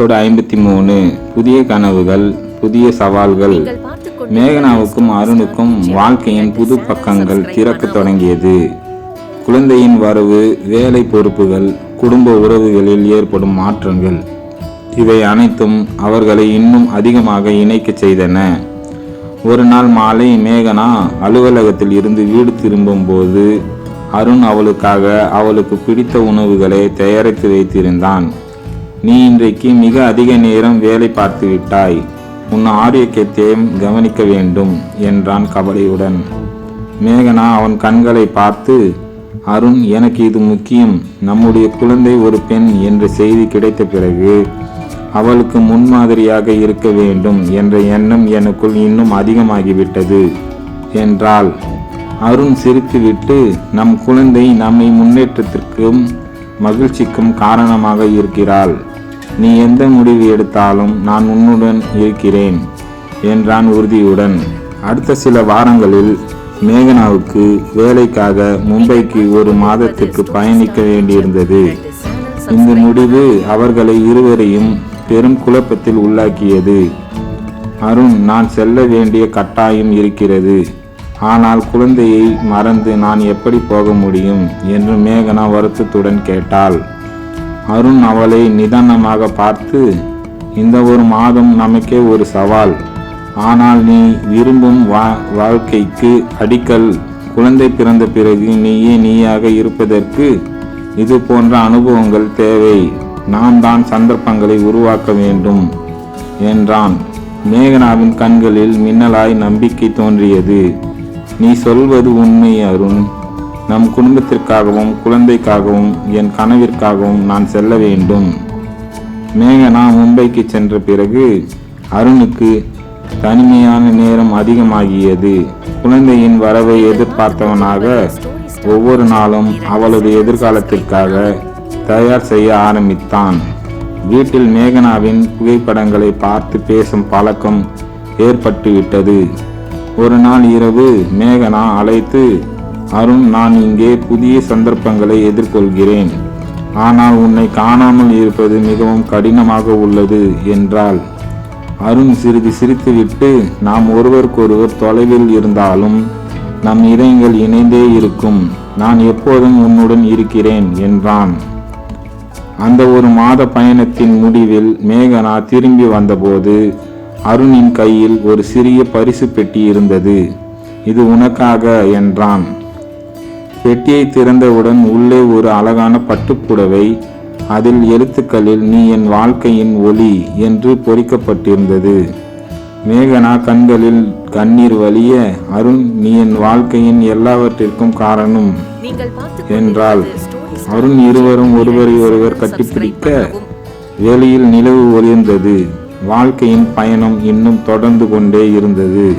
Episode 53. புதிய கனவுகள், புதிய சவால்கள். மேகனாவுக்கும் அருணுக்கும் வாழ்க்கையின் புது பக்கங்கள் திறக்க தொடங்கியது. குழந்தையின் வரவு, வேலை பொறுப்புகள், குடும்ப உறவுகளில் ஏற்படும் மாற்றங்கள், இவை அனைத்தும் அவர்களை இன்னும் அதிகமாக இணைக்க செய்தன. ஒரு நாள் மாலை மேகனா அலுவலகத்தில் இருந்து வீடு திரும்பும் போது அருண் அவளுக்கு பிடித்த உணவுகளை தயாரித்து வைத்திருந்தான். நீ இன்றைக்கு மிக அதிக நேரம் வேலை பார்த்து விட்டாய், உன் ஆரோக்கியத்தையும் கவனிக்க வேண்டும் என்றான் கவலையுடன். மேகனா அவன் கண்களை பார்த்து, அருண், எனக்கு இது முக்கியம். நம்முடைய குழந்தை ஒரு பெண் என்ற செய்தி கிடைத்த பிறகு அவளுக்கு முன்மாதிரியாக இருக்க வேண்டும் என்ற எண்ணம் எனக்குள் இன்னும் அதிகமாகிவிட்டது என்றாள். அருண் சிரித்துவிட்டு, நம் குழந்தை நம்மை முன்னேற்றத்திற்கும் மகிழ்ச்சிக்கும் காரணமாக இருக்கிறாள். நீ எந்த முடிவு எடுத்தாலும் நான் உன்னுடன் இருக்கிறேன் என்றான் உறுதியுடன். அடுத்த சில வாரங்களில் மேகனாவுக்கு வேலைக்காக மும்பைக்கு ஒரு மாதத்திற்கு பயணிக்க வேண்டியிருந்தது. இந்த முடிவு அவர்களை இருவரையும் பெரும் குழப்பத்தில் உள்ளாக்கியது. அருண், நான் செல்ல வேண்டிய கட்டாயம் இருக்கிறது, ஆனால் குழந்தையை மறந்து நான் எப்படி போக முடியும் என்று மேகனா வருத்தத்துடன் கேட்டாள். அருண் அவளை நிதானமாக பார்த்து, இந்த ஒரு மாதம் நமக்கே ஒரு சவால், ஆனால் நீ விரும்பும் வாழ்க்கைக்கு அடிக்கல். குழந்தை பிறந்த பிறகு நீயாக இருப்பதற்கு இது போன்ற அனுபவங்கள் தேவை. நாம் தான் சந்தர்ப்பங்களை உருவாக்க வேண்டும் என்றான். மேகனாவின் கண்களில் மின்னலாய் நம்பிக்கை தோன்றியது. நீ சொல்வது உண்மை அருண். நம் குடும்பத்திற்காகவும் குழந்தைக்காகவும் என் கனவிற்காகவும் நான் செல்ல வேண்டும். மேகனா மும்பைக்கு சென்ற பிறகு அருணுக்கு தனிமையான நேரம் அதிகமாகியது. குழந்தையின் வரவை எதிர்பார்த்தவனாக ஒவ்வொரு நாளும் அவளது எதிர்காலத்திற்காக தயார் செய்ய ஆரம்பித்தான். வீட்டில் மேகனாவின் புகைப்படங்களை பார்த்து பேசும் பழக்கம் ஏற்பட்டுவிட்டது. ஒரு நாள் இரவு மேகனா அழைத்து, அருண், நான் இங்கே புதிய சந்தர்ப்பங்களை எதிர்கொள்கிறேன், ஆனால் உன்னை காணாமல் இருப்பது மிகவும் கடினமாக உள்ளது என்றாள். அருண் சிறிது சிரித்துவிட்டு, நாம் ஒருவருக்கொருவர் தொலைவில் இருந்தாலும் நம் இதயங்கள் இணைந்தே இருக்கும், நான் எப்போதும் உன்னுடன் இருக்கிறேன் என்றான். அந்த ஒரு மாத பயணத்தின் முடிவில் மேகனா திரும்பி வந்தபோது அருணின் கையில் ஒரு சிறிய பரிசு பெட்டி இருந்தது. இது உனக்காக என்றான். பெட்டியை திறந்தவுடன் உள்ளே ஒரு அழகான பட்டுப்புடவை, அதில் எழுத்துக்களில் நீ என் வாழ்க்கையின் ஒளி என்று பொறிக்கப்பட்டிருந்தது. மேகனா கண்களில் கண்ணீர் வலிய, அருண், நீ என் வாழ்க்கையின் எல்லாவற்றிற்கும் காரணம் என்றாள். அருண் இருவரும் ஒருவரை ஒருவர் கட்டிப்பிடிக்க வெளியில் நிலவு ஒளிர்ந்தது. வாழ்க்கையின் பயணம் இன்னும் தொடர்ந்து கொண்டே இருந்தது.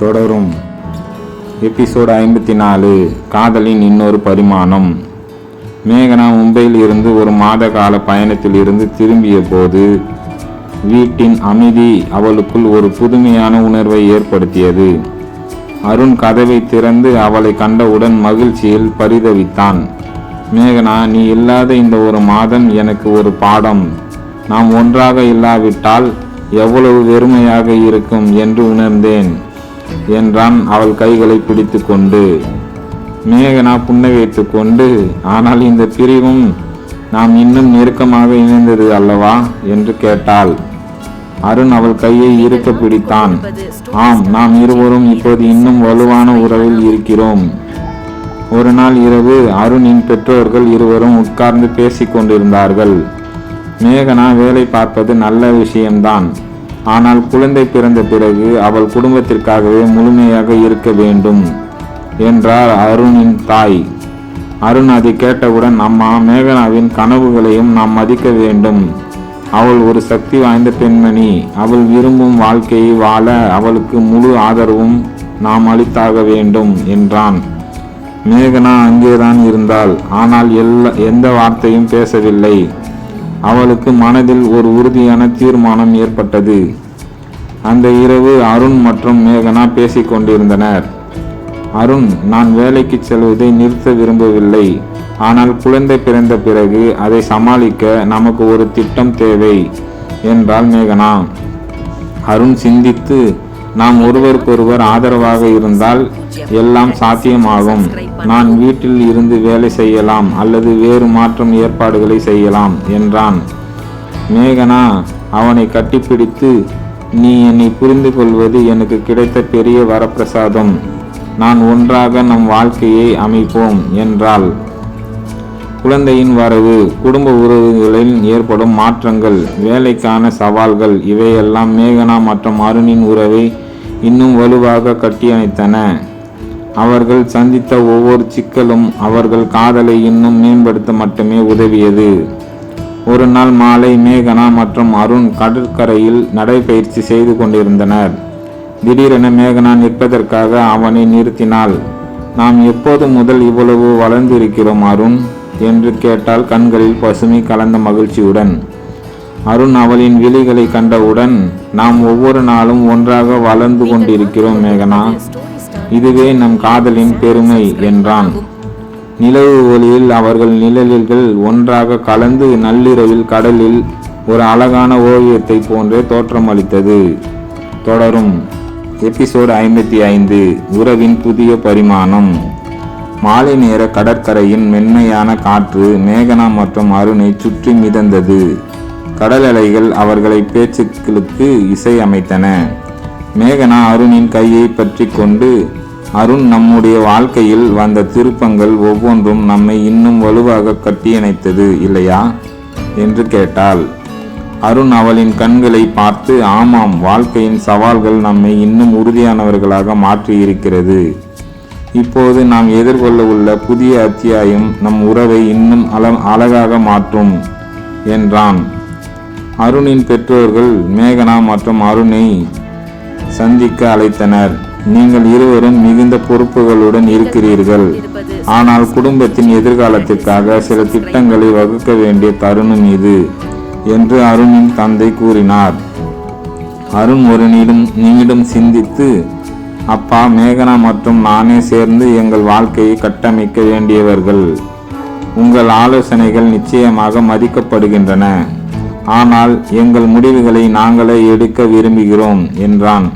தொடரும். எபிசோடு 54. காதலின் இன்னொரு பரிமாணம். மேகனா மும்பையில் இருந்து ஒரு மாத கால பயணத்தில் இருந்து திரும்பிய போது வீட்டின் அமைதி அவளுக்குள் ஒரு புதுமையான உணர்வை ஏற்படுத்தியது. அருண் கதவை திறந்து அவளை கண்டவுடன் மகிழ்ச்சியில் பரிதவித்தான். மேகனா, நீ இல்லாத இந்த ஒரு மாதம் எனக்கு ஒரு பாடம். நாம் ஒன்றாக இல்லாவிட்டால் எவ்வளவு வெறுமையாக இருக்கும் என்று உணர்ந்தேன் என்றான் அவள் கைகளை பிடித்து கொண்டு. மேகனா புன்னகைத்து கொண்டு, ஆனால் இந்த பிரிவும் நாம் இன்னும் நெருக்கமாக இணைந்தது அல்லவா என்று கேட்டாள். அருண் அவள் கையை இறுக்க பிடித்தான். ஆம், நாம் இருவரும் இப்போது இன்னும் வலுவான உறவில் இருக்கிறோம். ஒரு நாள் இரவு அருணின் பெற்றோர்கள் இருவரும் உட்கார்ந்து பேசிக் கொண்டிருந்தார்கள். மேகனா வேலை பார்ப்பது நல்ல விஷயம்தான், ஆனால் குழந்தை பிறந்த பிறகு அவள் குடும்பத்திற்காகவே முழுமையாக இருக்க வேண்டும் என்றார் அருணின் தாய். அருண் அதை கேட்டவுடன், அம்மா, மேகனாவின் கனவுகளையும் நாம் மதிக்க வேண்டும். அவள் ஒரு சக்தி வாய்ந்த பெண்மணி. அவள் விரும்பும் வாழ்க்கையை வாழ அவளுக்கு முழு ஆதரவும் நாம் அளித்தாக வேண்டும் என்றான். மேகனா அங்கேதான் இருந்தாள், ஆனால் எந்த வார்த்தையும் பேசவில்லை. அவளுக்கு மனதில் ஒரு உறுதியான தீர்மானம் ஏற்பட்டது. அந்த இரவு அருண் மற்றும் மேகனா பேசிக் கொண்டிருந்தனர். அருண், நான் வேலைக்கு செல்வதை நிறுத்த விரும்பவில்லை, ஆனால் குழந்தை பிறந்த பிறகு அதை சமாளிக்க நமக்கு ஒரு திட்டம் தேவை. என்றாள் மேகனா. அருண் சிந்தித்து, நாம் ஒருவருக்கொருவர் ஆதரவாக இருந்தால் எல்லாம் சாத்தியமாகும். நான் வீட்டில் இருந்து வேலை செய்யலாம் அல்லது வேறு மாற்றம் ஏற்பாடுகளை செய்யலாம் என்றான். மேகனா அவனை கட்டிப்பிடித்து, நீ என்னை புரிந்து கொள்வது எனக்கு கிடைத்த பெரிய வரப்பிரசாதம். நான் ஒன்றாக நம் வாழ்க்கையை அமைப்போம் என்றாள். குழந்தையின் வரவு, குடும்ப உறவுகளில் ஏற்படும் மாற்றங்கள், வேலைக்கான சவால்கள் இவையெல்லாம் மேகனா மற்றும் அருணின் உறவை இன்னும் வலுவாக கட்டியணைத்தன. அவர்கள் சந்தித்த ஒவ்வொரு சிக்கலும் அவர்கள் காதலை இன்னும் மேம்படுத்த மட்டுமே உதவியது. ஒரு நாள் மாலை மேகனா மற்றும் அருண் கடற்கரையில் நடைபயிற்சி செய்து கொண்டிருந்தனர். திடீரென மேகனா நிற்பதற்காக அவனை நிறுத்தினாள். நாம் எப்போது முதல் இவ்வளவு வளர்ந்திருக்கிறோம் அருண் என்று கேட்டால் கண்களில் பசுமை கலந்த மகிழ்ச்சியுடன். அருண் அவளின் விழிகளை கண்டவுடன், நாம் ஒவ்வொரு நாளும் ஒன்றாக வளர்ந்து கொண்டிருக்கிறோம் மேகனா, இதுவே நம் காதலின் பெருமை என்றான். நிலவு ஒளியில் அவர்கள் நிழல்கள் ஒன்றாக கலந்து நள்ளிரவில் கடலில் ஒரு அழகான ஓவியத்தை போன்றே தோற்றமளித்தது. தொடரும். எபிசோடு 55. உறவின் புதிய பரிமாணம். மாலை நேர கடற்கரையின் மென்மையான காற்று மேகனா மற்றும் அருணை சுற்றி மிதந்தது. கடல் அலைகள் அவர்களை பேச்சுக்களுக்கு இசை அமைத்தன. மேகனா அருணின் கையை பற்றி கொண்டு, அருண், நம்முடைய வாழ்க்கையில் வந்த திருப்பங்கள் ஒவ்வொன்றும் நம்மை இன்னும் வலுவாக கட்டியணைத்தது இல்லையா என்று கேட்டாள். அருண் அவளின் கண்களை பார்த்து, ஆமாம், வாழ்க்கையின் சவால்கள் நம்மை இன்னும் உறுதியானவர்களாக மாற்றி இருக்கிறது. இப்போது நாம் எதிர்கொள்ள உள்ள புதிய அத்தியாயம் நம் உறவை இன்னும் அழகாக மாற்றும் என்றான். அருணின் பெற்றோர்கள் மேகனா மற்றும் அருணை சந்திக்க அழைத்தனர். நீங்கள் இருவரும் மிகுந்த பொறுப்புகளுடன் இருக்கிறீர்கள். ஆனால் குடும்பத்தின் எதிர்காலத்திற்காக சில திட்டங்களை வகுக்க வேண்டிய தருணம் இது என்று அருணின் தந்தை கூறினார். அருண் ஒரு நிமிடம் சிந்தித்து, அப்பா, மேகனா மற்றும் நானே சேர்ந்து எங்கள் வாழ்க்கையை கட்டமைக்க வேண்டியவர்கள். உங்கள் ஆலோசனைகள் நிச்சயமாக மதிக்கப்படுகின்றன. ஆனால் எங்கள் முடிவுகளை நாங்களே எடுக்க விரும்புகிறோம் என்றான்.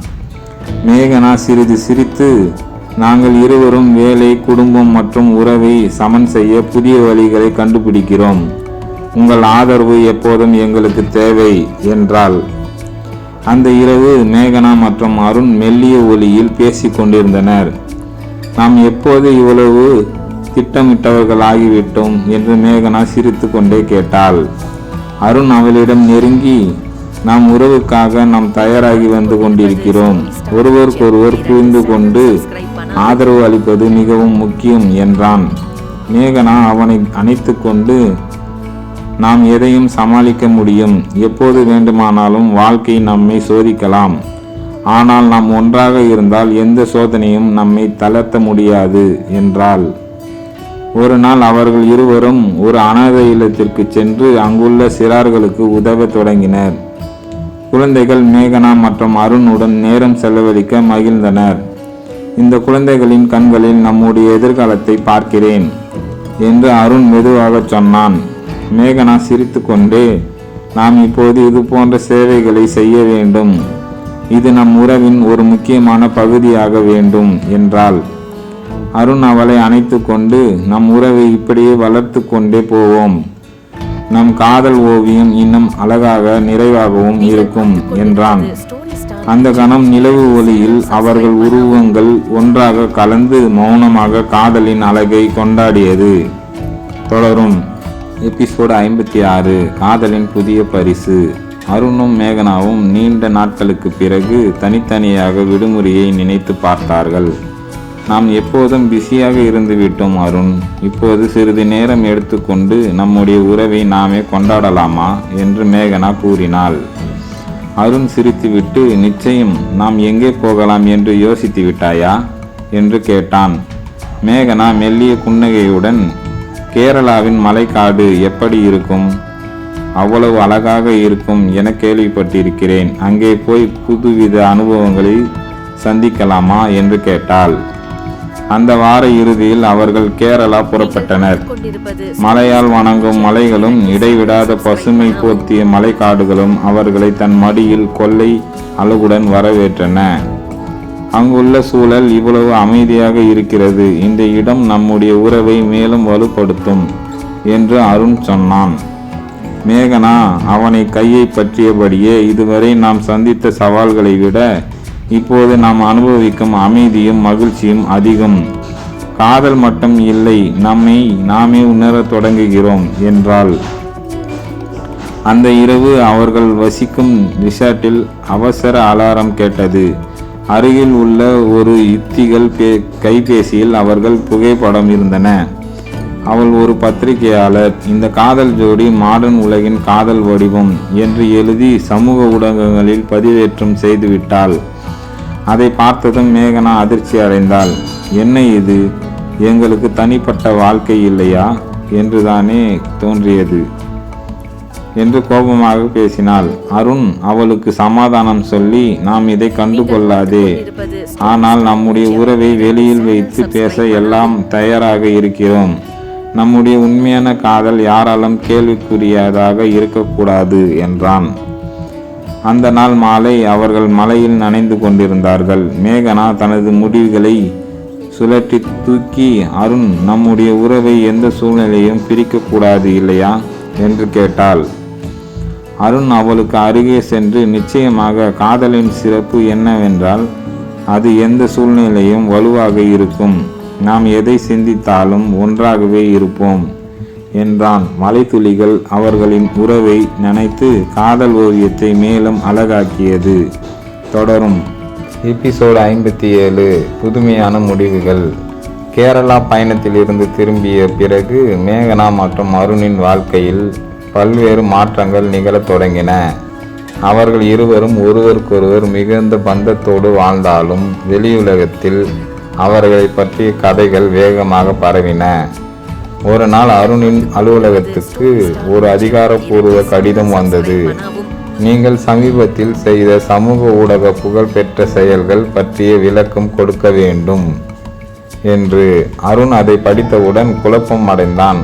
மேகனா சிறிது சிரித்து, நாங்கள் இருவரும் வேலை, குடும்பம் மற்றும் உறவை சமன் செய்ய புதிய வழிகளை கண்டுபிடிக்கிறோம். உங்கள் ஆதரவு எப்போதும் எங்களுக்கு தேவை என்றாள். அந்த இரவு மேகனா மற்றும் அருண் மெல்லிய ஒலியில் பேசிக் கொண்டிருந்தனர். நாம் எப்போது இவ்வளவு திட்டமிட்டவர்களாகிவிட்டோம் என்று மேகனா சிரித்து கொண்டே கேட்டாள். அருண் அவளிடம் நெருங்கி, நாம் உறவுக்காக நாம் தயாராகி வந்து கொண்டிருக்கிறோம். ஒருவருக்கொருவர் புரிந்து கொண்டு ஆதரவு அளிப்பது மிகவும் முக்கியம் என்றான். மேகனா அவனை அணைத்து கொண்டு, நாம் எதையும் சமாளிக்க முடியும். எப்போது வேண்டுமானாலும் வாழ்க்கை நம்மை சோதிக்கலாம். ஆனால் நாம் ஒன்றாக இருந்தால் எந்த சோதனையும் நம்மை தளர்த்த முடியாது என்றாள். ஒரு நாள் அவர்கள் இருவரும் ஒரு அனாதை இல்லத்திற்கு சென்று அங்குள்ள சிறார்களுக்கு உதவ தொடங்கினர். குழந்தைகள் மேகனா மற்றும் அருணுடன் நேரம் செலவழிக்க மகிழ்ந்தனர். இந்த குழந்தைகளின் கண்களில் நம்முடைய எதிர்காலத்தை பார்க்கிறேன் என்று அருண் மெதுவாக சொன்னான். மேகனா சிரித்து கொண்டே, நாம் இப்போது இது போன்ற சேவைகளை செய்ய வேண்டும். இது நம் உறவின் ஒரு முக்கியமான பகுதியாக வேண்டும் என்றாள். அருண் அவளை அணைத்து கொண்டு, நம் உறவை இப்படியே வளர்த்து கொண்டே போவோம். நம் காதல் ஓவியம் இன்னும் அழகாக நிறைவாகவும் இருக்கும் என்றான். அந்த கணம் நிலவு ஒளியில் அவர்கள் உருவங்கள் ஒன்றாக கலந்து மௌனமாக காதலின் அழகை கொண்டாடியது. தொடரும். எபிசோடு 56. காதலின் புதிய பரிசு. அருணும் மேகனாவும் நீண்ட நாட்களுக்கு பிறகு தனித்தனியாக விடுமுறையை நினைத்து பார்த்தார்கள். நாம் எப்போதும் பிஸியாக இருந்து விட்டோம் அருண். இப்போது சிறிது நேரம் எடுத்துக்கொண்டு நம்முடைய உறவை நாமே கொண்டாடலாமா என்று மேகனா கூறினாள். அருண் சிரித்துவிட்டு, நிச்சயம், நாம் எங்கே போகலாம் என்று யோசித்து விட்டாயா என்று கேட்டான். மேகனா மெல்லிய புன்னகையுடன், கேரளாவின் மலைக்காடு எப்படி இருக்கும்? அவ்வளவு அழகாக இருக்கும் என கேள்விப்பட்டிருக்கிறேன். அங்கே போய் புதுவித அனுபவங்களை சந்திக்கலாமா என்று கேட்டாள். அந்த வார இறுதியில் அவர்கள் கேரளா புறப்பட்டனர். மலையால் வணங்கும் மலைகளும் இடைவிடாத பசுமை போர்த்திய மலைக்காடுகளும் அவர்களை தன் மடியில் கொள்ளை அழகுடன் வரவேற்றன. அங்குள்ள சூழல் இவ்வளவு அமைதியாக இருக்கிறது, இந்த இடம் நம்முடைய உறவை மேலும் வலுப்படுத்தும் என்று அருண் சொன்னான். மேகனா அவனை கையை பற்றியபடியே, இதுவரை நாம் சந்தித்த சவால்களை விட இப்போது நாம் அனுபவிக்கும் அமைதியும் மகிழ்ச்சியும் அதிகம். காதல் மட்டும் இல்லை, நம்மை நாமே உணரத் தொடங்குகிறோம் என்றாள். அந்த இரவு அவர்கள் வசிக்கும் ரிசார்ட்டில் அவசர அலாரம் கேட்டது. அருகில் உள்ள ஒரு யுக்திகள் கைபேசியில் அவர்கள் புகைப்படம் இருந்தன. அவள் ஒரு பத்திரிகையாளர். இந்த காதல் ஜோடி மாடர்ன் உலகின் காதல் வடிவம் என்று எழுதி சமூக ஊடகங்களில் பதிவேற்றம் செய்துவிட்டாள். அதை பார்த்ததும் மேகனா அதிர்ச்சி அடைந்தாள். என்ன இது, எங்களுக்கு தனிப்பட்ட வாழ்க்கை இல்லையா என்றுதானே தோன்றியது என்று கோபமாக பேசினாள். அருண் அவளுக்கு சமாதானம் சொல்லி, நாம் இதை கண்டு கொள்ளாதே, ஆனால் நம்முடைய உறவை வெளியில் வைத்து பேச எல்லாம் தயாராக இருக்கிறோம். நம்முடைய உண்மையான காதல் யாராலும் கேள்விக்குரியதாக இருக்கக்கூடாது என்றான். அந்த நாள் மாலை அவர்கள் மலையில் நனைந்து கொண்டிருந்தார்கள். மேகனா தனது முடிவுகளை சுழற்றி தூக்கி, அருண், நம்முடைய உறவை எந்த சூழ்நிலையும் பிரிக்கக்கூடாது இல்லையா என்று கேட்டாள். அருண் அவளுக்கு அருகே சென்று, நிச்சயமாக, காதலின் சிறப்பு என்னவென்றால் அது எந்த சூழ்நிலையும் வலுவாக இருக்கும். நாம் எதை சிந்தித்தாலும் ஒன்றாகவே இருப்போம் என்றான். மலைத்துளிகள் அவர்களின் உறவை நினைத்து காதல் ஓவியத்தை மேலும் அழகாக்கியது. தொடரும். எபிசோடு 57. புதுமையான முடிவுகள். கேரளா பயணத்திலிருந்து திரும்பிய பிறகு மேகனா மற்றும் அருணின் வாழ்க்கையில் பல்வேறு மாற்றங்கள் நிகழத் தொடங்கின. அவர்கள் இருவரும் ஒருவருக்கொருவர் மிகுந்த பந்தத்தோடு வாழ்ந்தாலும் வெளியுலகத்தில் அவர்களை பற்றிய கதைகள் வேகமாக பரவின. ஒரு நாள் அருணின் அலுவலகத்துக்கு ஒரு அதிகாரப்பூர்வ கடிதம் வந்தது. நீங்கள் சமீபத்தில் செய்த சமூக ஊடக புகழ்பெற்ற செயல்கள் பற்றிய விளக்கம் கொடுக்க வேண்டும் என்று. அருண் அதை படித்தவுடன் குழப்பம் அடைந்தான்.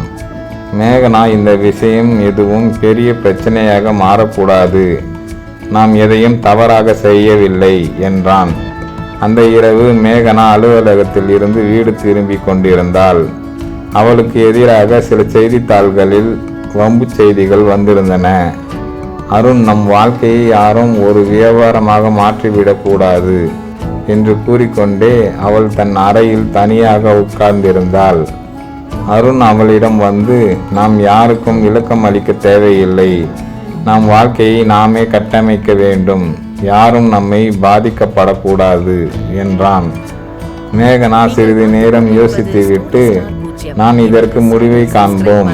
மேகனா, இந்த விஷயம் எதுவும் பெரிய பிரச்சனையாக மாறக்கூடாது, நாம் எதையும் தவறாக செய்யவில்லை என்றான். அந்த இரவு மேகனா அலுவலகத்தில் இருந்து வீடு திரும்பி கொண்டிருந்தாள். அவளுக்கு எதிராக சில செய்தித்தாள்களில் வம்பு செய்திகள் வந்திருந்தன. அருண், நம் வாழ்க்கையை யாரும் ஒரு வியாபாரமாக மாற்றிவிடக்கூடாது என்று கூறிக்கொண்டே அவள் தன் அறையில் தனியாக உட்கார்ந்திருந்தாள். அருண் அவளிடம் வந்து, நாம் யாருக்கும் விளக்கம் அளிக்க தேவையில்லை, நம் வாழ்க்கையை நாமே கட்டமைக்க வேண்டும், யாரும் நம்மை பாதிக்கப்படக்கூடாது என்றான். மேகனா சிறிது நேரம் யோசித்துவிட்டு, நான் இதற்கு முடிவை காண்போம்,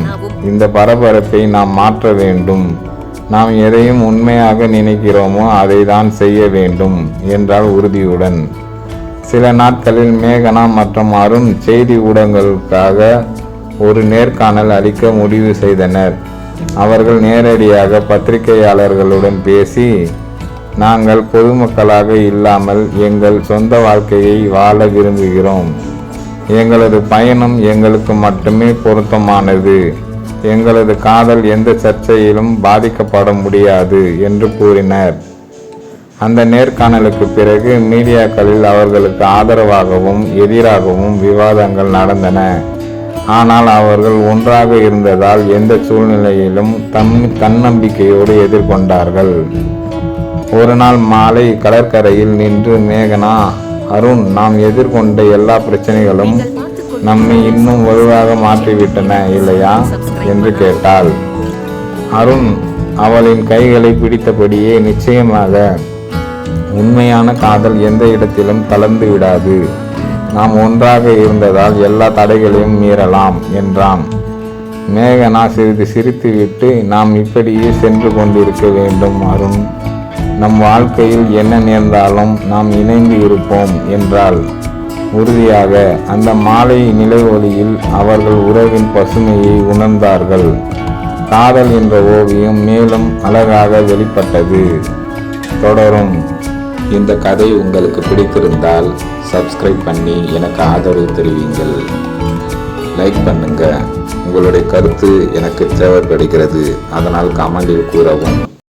இந்த பரபரப்பை நாம் மாற்ற வேண்டும், நாம் எதையும் உண்மையாக நினைக்கிறோமோ அதை தான் செய்ய வேண்டும் என்றால் உறுதியுடன். சில நாட்களில் மேகனா மற்றும் அருண் செய்தி ஊடகங்களுக்காக ஒரு நேர்காணல் அளிக்க முடிவு செய்தனர். அவர்கள் நேரடியாக பத்திரிகையாளர்களுடன் பேசி, நாங்கள் பொதுமக்களாக இல்லாமல் எங்கள் சொந்த வாழ்க்கையை வாழ விரும்புகிறோம், எங்களது பயணம் எங்களுக்கு மட்டுமே பொருத்தமானது, எங்களது காதல் எந்த சர்ச்சையிலும் பாதிக்கப்பட முடியாது என்று கூறினர். அந்த நேர்காணலுக்கு பிறகு மீடியாக்களில் அவர்களுக்கு ஆதரவாகவும் எதிராகவும் விவாதங்கள் நடந்தன. ஆனால் அவர்கள் ஒன்றாக இருந்ததால் எந்த சூழ்நிலையிலும் தன்னம்பிக்கையோடு எதிர்கொண்டார்கள். ஒரு நாள் மாலை கடற்கரையில் நின்று மேகனா, அருண், நாம் எதிர்கொண்ட எல்லா பிரச்சனைகளும் நம்மை இன்னும் வலுவாக மாற்றிவிட்டன இல்லையா என்று கேட்டாள். அருண் அவளின் கைகளை பிடித்தபடியே, நிச்சயமாக, உண்மையான காதல் எந்த இடத்திலும் கலந்து விடாது, நாம் ஒன்றாக இருந்ததால் எல்லா தடைகளையும் மீறலாம் என்றான். மேகனா சிறிது சிரித்துவிட்டு, நாம் இப்படியே சென்று கொண்டிருக்க வேண்டும் அருண், நம் வாழ்க்கையில் என்ன நேர்ந்தாலும் நாம் இணைந்து இருப்போம் என்றாள் உறுதியாக. அந்த மாலை நிலை ஒளியில் அவர்கள் உறவின் பசுமையை உணர்ந்தார்கள். காதல் என்ற ஓவியம் மேலும் அழகாக வெளிப்பட்டது. தொடரும். இந்த கதை உங்களுக்கு பிடித்திருந்தால் சப்ஸ்கிரைப் பண்ணி எனக்கு ஆதரவு தெரிவிங்கள். லைக் பண்ணுங்க. உங்களுடைய கருத்து எனக்கு தேவைப்படுகிறது. அதனால் கமெண்டில் கூறவும்.